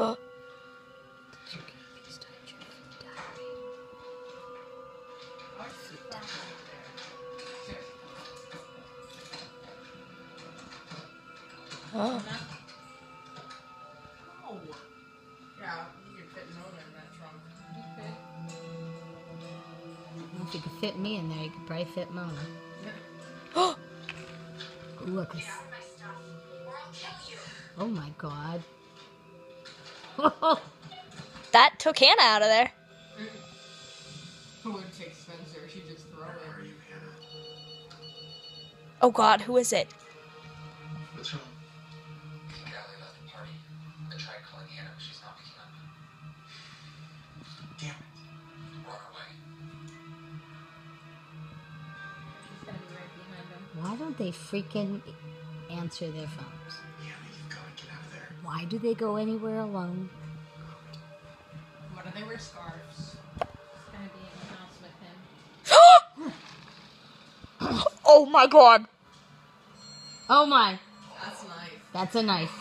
Oh. Oh. Yeah, you could fit Mona in that trunk. You could. Well, if you could fit me in there, you could probably fit Mona. Oh. Look. Get out of my stuff, or I'll kill you. Oh my god. That took Hannah out of there. Who would take Spencer? She'd just throw it. Where are you, Hannah? Oh god, who is it? What's wrong? Callie left the party. I tried calling Hannah, but she's not picking up. Damn it. Run away. She's gonna be right behind him. Why don't they freaking answer their phones? Hannah, you've got to get out of there. Why do they go anywhere alone? Why do they wear scarves? She's gonna be in the house with him. Oh my god. Oh my. That's a knife. That's a knife.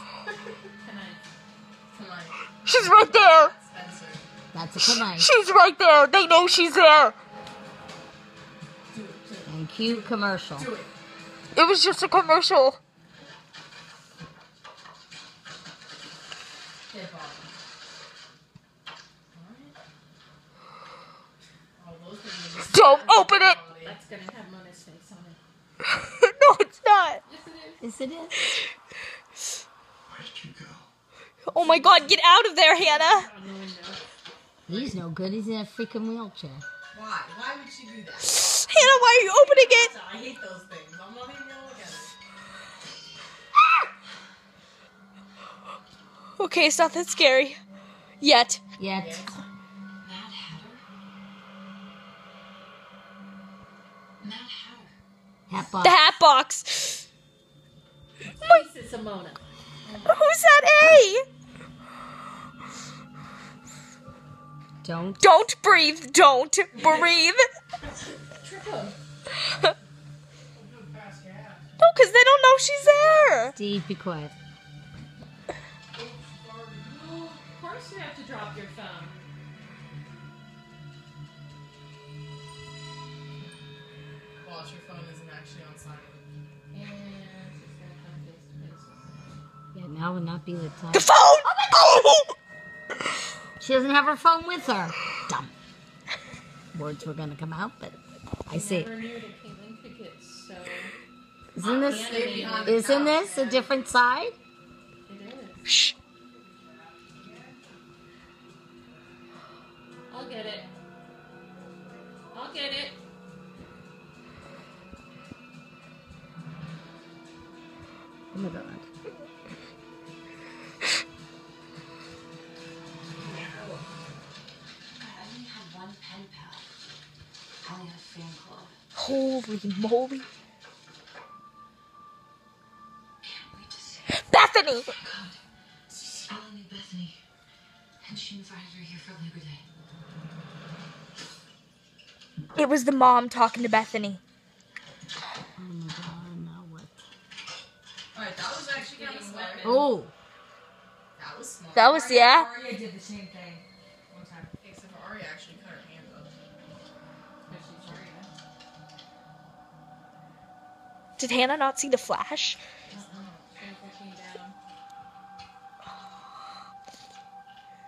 Tonight. She's right there. Spencer. That's a knife. She's right there. They know she's there. Do it. Do it. And cute commercial. Do it. It was just a commercial. Dead body. Alright. Oh, those things are Don't open it. That's gonna have Mona's face on it. No, it's not. Yes, it is. Yes, it is. Where did you go? Oh my god, get out of there, Hannah. On the window. He's no good. He's in a freaking wheelchair. Why? Why would she do that? Hannah, why are you opening it? I hate those things. I'm not even gonna look at it. Okay, it's not that scary. Yet. Yet. Yes. Mad Hatter? Mad Hatter. Hat box. The hat box. Pieces of Mona. Who's that A? Don't breathe. Don't breathe. Trip him. No, because they don't know she's there. Steve, be quiet. Of course you have to drop your phone. Watch, your phone isn't actually on silent. And she's gonna come face to face with Yeah, now would not be the time. The phone. Oh! She doesn't have her phone with her. Dumb. Words were gonna come out, but I see. Never knew that Caitlin could get so Isn't this? animated. Isn't this a different side? It is. Shh. I'll get it. I'll get it. Oh my god. I only had one pen pal. I only had a fan club. Holy moly. Can't wait to see. Bethany. God, Cecilia knew Bethany, and she invited her here for Labor Day. It was the mom talking to Bethany. Oh my god, now what? Alright, that was actually kind of smart. Oh! That was smart. That was, yeah. Arya did the same thing one time. Except for Arya actually cut her hand off. Because she's Arya. Did Hannah not see the flash? Jennifer came down.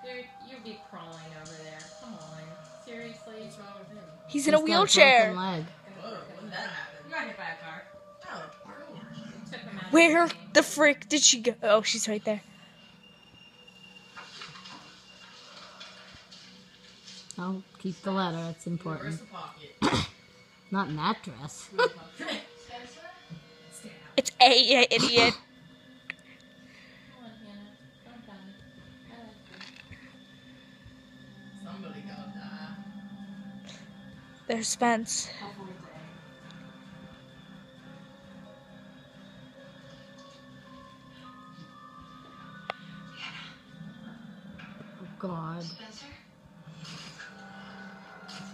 Dude, you'd be crawling over there. Come on. Seriously? What's wrong with him? He's in a He's got wheelchair. broken leg. Whoa, when did that happen? You got hit by a car. Oh. Took him out of Where the game. the frick did she go? Oh, she's right there. Oh, keep the letter. It's Where's important. the pocket? Not in that dress. Where's the pocket? Stay out. It's A, you idiot. Come on, Hannah. Don't die. I like you. Somebody gotta die. There's Spence. Oh god. Spencer?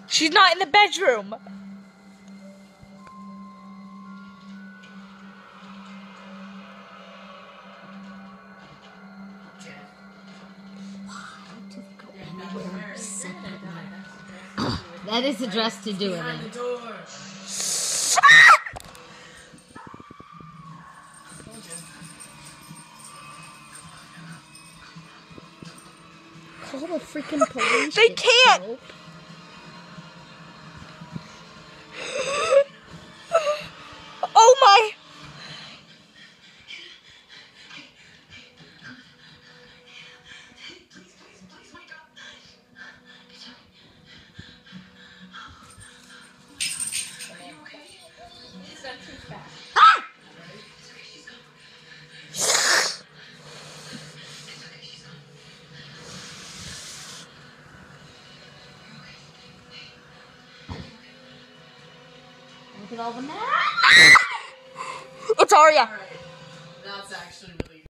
She's not in the bedroom. Jen. That is the dress to do it Behind in. the door. Call the freaking police. They you can't. dope. Oh my! Look at all the men. It's Arya. Alright. That's actually really